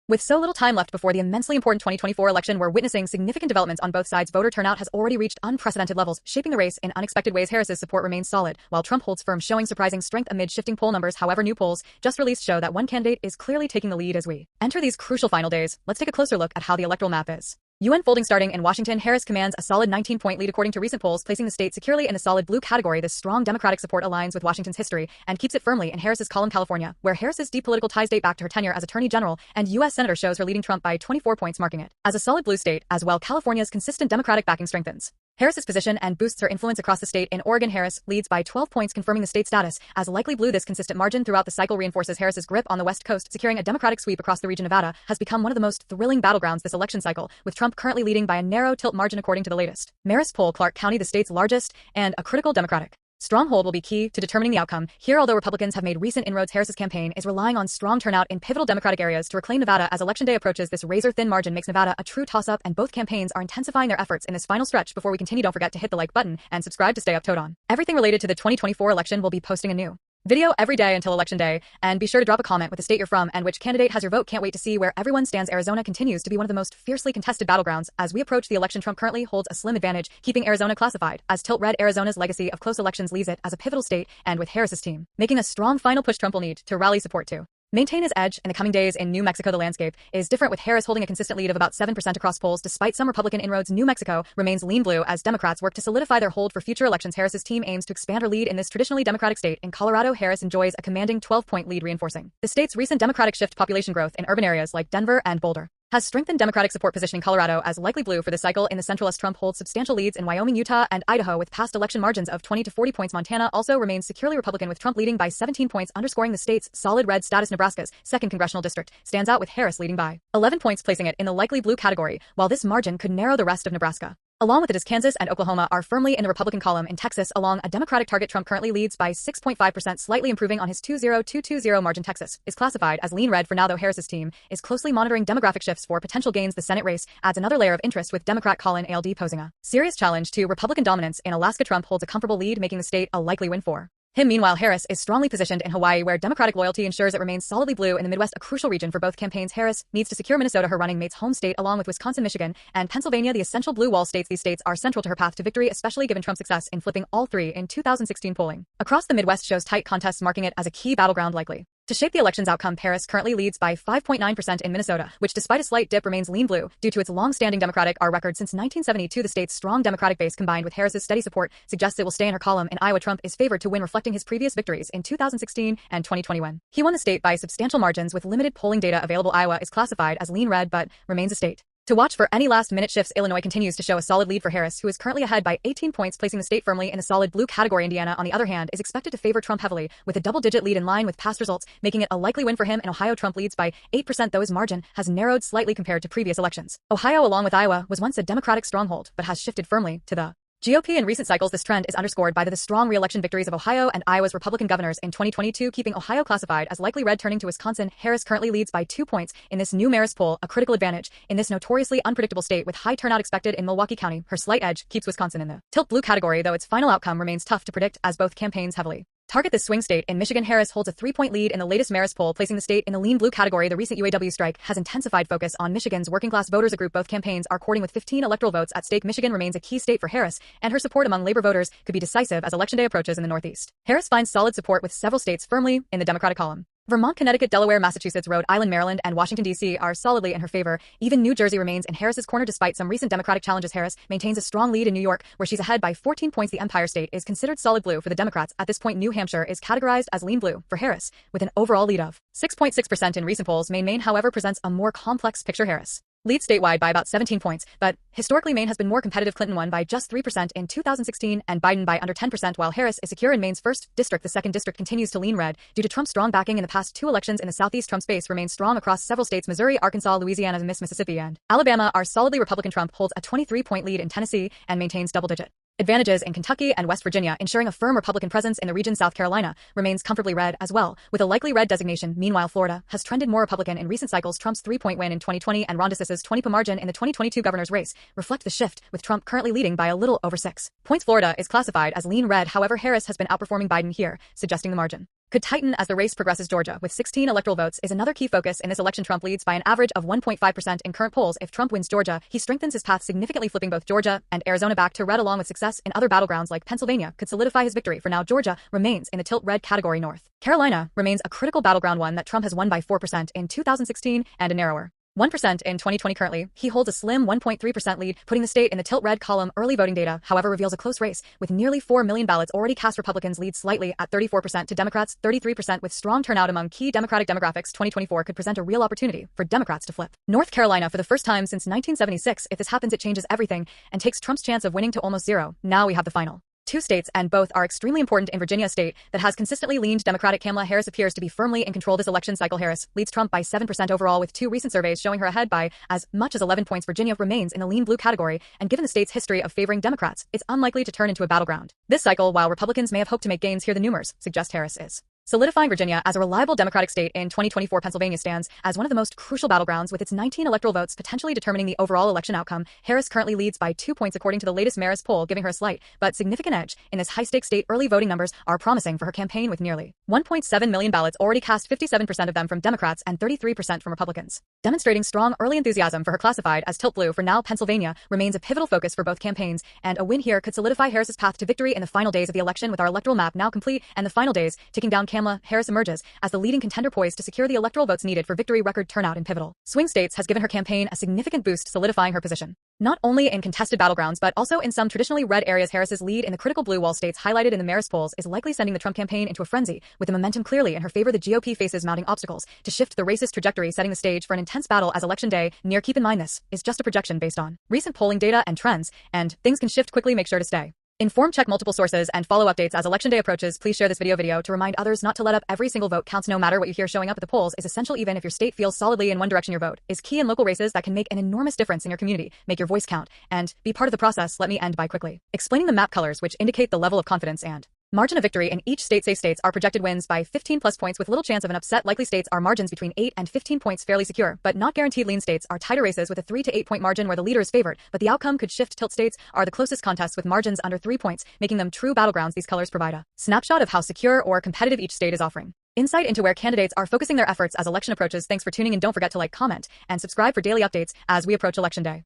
With so little time left before the immensely important 2024 election, we're witnessing significant developments on both sides. Voter turnout has already reached unprecedented levels, shaping the race in unexpected ways. Harris's support remains solid, while Trump holds firm, showing surprising strength amid shifting poll numbers. However, new polls just released show that one candidate is clearly taking the lead. As we enter these crucial final days, let's take a closer look at how the electoral map is. UN folding starting in Washington, Harris commands a solid 19-point lead according to recent polls, placing the state securely in the solid blue category. This strong Democratic support aligns with Washington's history and keeps it firmly in Harris's column. California, where Harris's deep political ties date back to her tenure as Attorney General and U.S. Senator, shows her leading Trump by 24 points, marking it as a solid blue state. As well, California's consistent Democratic backing strengthens Harris's position and boosts her influence across the state. In Oregon, Harris leads by 12 points, confirming the state's status as likely blue. This consistent margin throughout the cycle reinforces Harris's grip on the West Coast, securing a Democratic sweep across the region. Nevada has become one of the most thrilling battlegrounds this election cycle, with Trump currently leading by a narrow tilt margin according to the latest Marist poll. Clark County, the state's largest and a critical Democratic stronghold, will be key to determining the outcome here. Although Republicans have made recent inroads, Harris's campaign is relying on strong turnout in pivotal Democratic areas to reclaim Nevada as Election Day approaches. This razor-thin margin makes Nevada a true toss-up, and both campaigns are intensifying their efforts in this final stretch. Before we continue, don't forget to hit the like button and subscribe to stay up to date on everything related to the 2024 election. We'll be posting a new video every day until Election Day, and be sure to drop a comment with the state you're from and which candidate has your vote. Can't wait to see where everyone stands. Arizona continues to be one of the most fiercely contested battlegrounds as we approach the election. Trump currently holds a slim advantage, keeping Arizona classified as tilt red. Arizona's legacy of close elections leaves it as a pivotal state, and with Harris's team making a strong final push, Trump will need to rally support to maintain his edge in the coming days. In New Mexico, the landscape is different, with Harris holding a consistent lead of about 7% across polls. Despite some Republican inroads, New Mexico remains lean blue as Democrats work to solidify their hold for future elections. Harris's team aims to expand her lead in this traditionally Democratic state. In Colorado, Harris enjoys a commanding 12-point lead, reinforcing the state's recent Democratic shift. Population growth in urban areas like Denver and Boulder has strengthened Democratic support, positioning Colorado as likely blue for the cycle. In the Central West, Trump holds substantial leads in Wyoming, Utah, and Idaho with past election margins of 20 to 40 points. Montana also remains securely Republican, with Trump leading by 17 points, underscoring the state's solid red status. Nebraska's 2nd congressional district stands out, with Harris leading by 11 points, placing it in the likely blue category, while this margin could narrow the rest of Nebraska along with it, as Kansas and Oklahoma are firmly in the Republican column. In Texas, along a Democratic target, Trump currently leads by 6.5%, slightly improving on his 2.0220 margin. Texas is classified as lean red for now, though Harris's team is closely monitoring demographic shifts for potential gains. The Senate race adds another layer of interest, with Democrat Colin Ald posing a serious challenge to Republican dominance. In Alaska, Trump holds a comfortable lead, making the state a likely win for him. Meanwhile, Harris is strongly positioned in Hawaii, where Democratic loyalty ensures it remains solidly blue. In the Midwest, a crucial region for both campaigns, Harris needs to secure Minnesota, her running mate's home state, along with Wisconsin, Michigan, and Pennsylvania, the essential blue wall states. These states are central to her path to victory, especially given Trump's success in flipping all three in 2016. Polling across the Midwest shows tight contests, marking it as a key battleground likely to shape the election's outcome. Harris currently leads by 5.9% in Minnesota, which despite a slight dip remains lean blue due to its long-standing Democratic record since 1972. The state's strong Democratic base, combined with Harris's steady support, suggests it will stay in her column. In Iowa, Trump is favored to win, reflecting his previous victories in 2016 and 2021. He won the state by substantial margins, with limited polling data available. Iowa is classified as lean red but remains a state to watch for any last-minute shifts. Illinois continues to show a solid lead for Harris, who is currently ahead by 18 points, placing the state firmly in the solid blue category. Indiana, on the other hand, is expected to favor Trump heavily, with a double-digit lead in line with past results, making it a likely win for him. In Ohio, Trump leads by 8%, though his margin has narrowed slightly compared to previous elections. Ohio, along with Iowa, was once a Democratic stronghold, but has shifted firmly to the GOP in recent cycles. This trend is underscored by the strong re-election victories of Ohio and Iowa's Republican governors in 2022, keeping Ohio classified as likely red. Turning to Wisconsin, Harris currently leads by 2 points in this new Marist poll, a critical advantage in this notoriously unpredictable state. With high turnout expected in Milwaukee County, her slight edge keeps Wisconsin in the tilt blue category, though its final outcome remains tough to predict as both campaigns heavily target this swing state. In Michigan, Harris holds a 3-point lead in the latest Marist poll, placing the state in the lean blue category. The recent UAW strike has intensified focus on Michigan's working-class voters, a group both campaigns are courting, with 15 electoral votes at stake. Michigan remains a key state for Harris, and her support among labor voters could be decisive as Election Day approaches in the Northeast. Harris finds solid support with several states firmly in the Democratic column. Vermont, Connecticut, Delaware, Massachusetts, Rhode Island, Maryland, and Washington, D.C. are solidly in her favor. Even New Jersey remains in Harris's corner despite some recent Democratic challenges. Harris maintains a strong lead in New York, where she's ahead by 14 points. The Empire State is considered solid blue for the Democrats at this point. New Hampshire is categorized as lean blue for Harris, with an overall lead of 6.6% in recent polls. Maine, however, presents a more complex picture. Harris leads statewide by about 17 points, but historically Maine has been more competitive. Clinton won by just 3% in 2016 and Biden by under 10%, while Harris is secure in Maine's 1st district. The 2nd district continues to lean red due to Trump's strong backing in the past 2 elections. In the Southeast, Trump's base remains strong across several states. Missouri, Arkansas, Louisiana, Mississippi, and Alabama are solidly Republican. Trump holds a 23-point lead in Tennessee and maintains double-digit advantages in Kentucky and West Virginia, ensuring a firm Republican presence in the region. South Carolina remains comfortably red as well, with a likely red designation. Meanwhile, Florida has trended more Republican in recent cycles. Trump's 3-point win in 2020 and Ron DeSantis' 20-point margin in the 2022 governor's race reflect the shift, with Trump currently leading by a little over 6 points. Florida is classified as lean red, however, Harris has been outperforming Biden here, suggesting the margin could tighten as the race progresses. Georgia, with 16 electoral votes, is another key focus in this election. Trump leads by an average of 1.5% in current polls. If Trump wins Georgia, he strengthens his path significantly, flipping both Georgia and Arizona back to red, along with success in other battlegrounds like Pennsylvania could solidify his victory. For now, Georgia remains in the tilt red category. North Carolina remains a critical battleground, one that Trump has won by 4% in 2016 and a narrower 1% in 2020. Currently, he holds a slim 1.3% lead, putting the state in the tilt red column. Early voting data, however, reveals a close race, with nearly 4 million ballots already cast. Republicans lead slightly at 34% to Democrats 33%. With strong turnout among key Democratic demographics, 2024 could present a real opportunity for Democrats to flip North Carolina for the first time since 1976. If this happens, it changes everything and takes Trump's chance of winning to almost zero. Now we have the final two states, and both are extremely important. In Virginia, a state that has consistently leaned Democratic, Kamala Harris appears to be firmly in control this election cycle. Harris leads Trump by 7% overall, with two recent surveys showing her ahead by as much as 11 points. Virginia remains in the lean blue category, and given the state's history of favoring Democrats, it's unlikely to turn into a battleground this cycle. While Republicans may have hoped to make gains here, the numbers suggest Harris is solidifying Virginia as a reliable Democratic state in 2024. Pennsylvania stands as one of the most crucial battlegrounds, with its 19 electoral votes potentially determining the overall election outcome. Harris currently leads by 2 points according to the latest Marist poll, giving her a slight but significant edge in this high-stakes state. Early voting numbers are promising for her campaign, with nearly 1.7 million ballots already cast, 57% of them from Democrats and 33% from Republicans, demonstrating strong early enthusiasm for her. Classified as tilt blue for now, Pennsylvania remains a pivotal focus for both campaigns, and a win here could solidify Harris's path to victory in the final days of the election. With our electoral map now complete and the final days ticking down, Kamala Harris emerges as the leading contender, poised to secure the electoral votes needed for victory. Record turnout in pivotal swing states has given her campaign a significant boost, solidifying her position not only in contested battlegrounds but also in some traditionally red areas. Harris's lead in the critical blue wall states highlighted in the Marist polls is likely sending the Trump campaign into a frenzy, with the momentum clearly in her favor. The GOP faces mounting obstacles to shift the racist trajectory, setting the stage for an intense battle as election day near. Keep in mind, this is just a projection based on recent polling data and trends, and things can shift quickly. Make sure to stay informed, check multiple sources, and follow updates as election day approaches. Please share this video to remind others not to let up. Every single vote counts. No matter what you hear showing up at the polls is essential. Even if your state feels solidly in one direction, your vote is key in local races that can make an enormous difference in your community. Make your voice count and be part of the process. Let me end by quickly explaining the map colors, which indicate the level of confidence and margin of victory in each state. Safe states are projected wins by 15+ points with little chance of an upset. Likely states are margins between 8 and 15 points, fairly secure but not guaranteed. Lean states are tighter races with a 3 to 8 point margin where the leader is favored, but the outcome could shift. Tilt states are the closest contests with margins under 3 points, making them true battlegrounds. These colors provide a snapshot of how secure or competitive each state is, offering insight into where candidates are focusing their efforts as election approaches. Thanks for tuning in. Don't forget to like, comment, and subscribe for daily updates as we approach election day.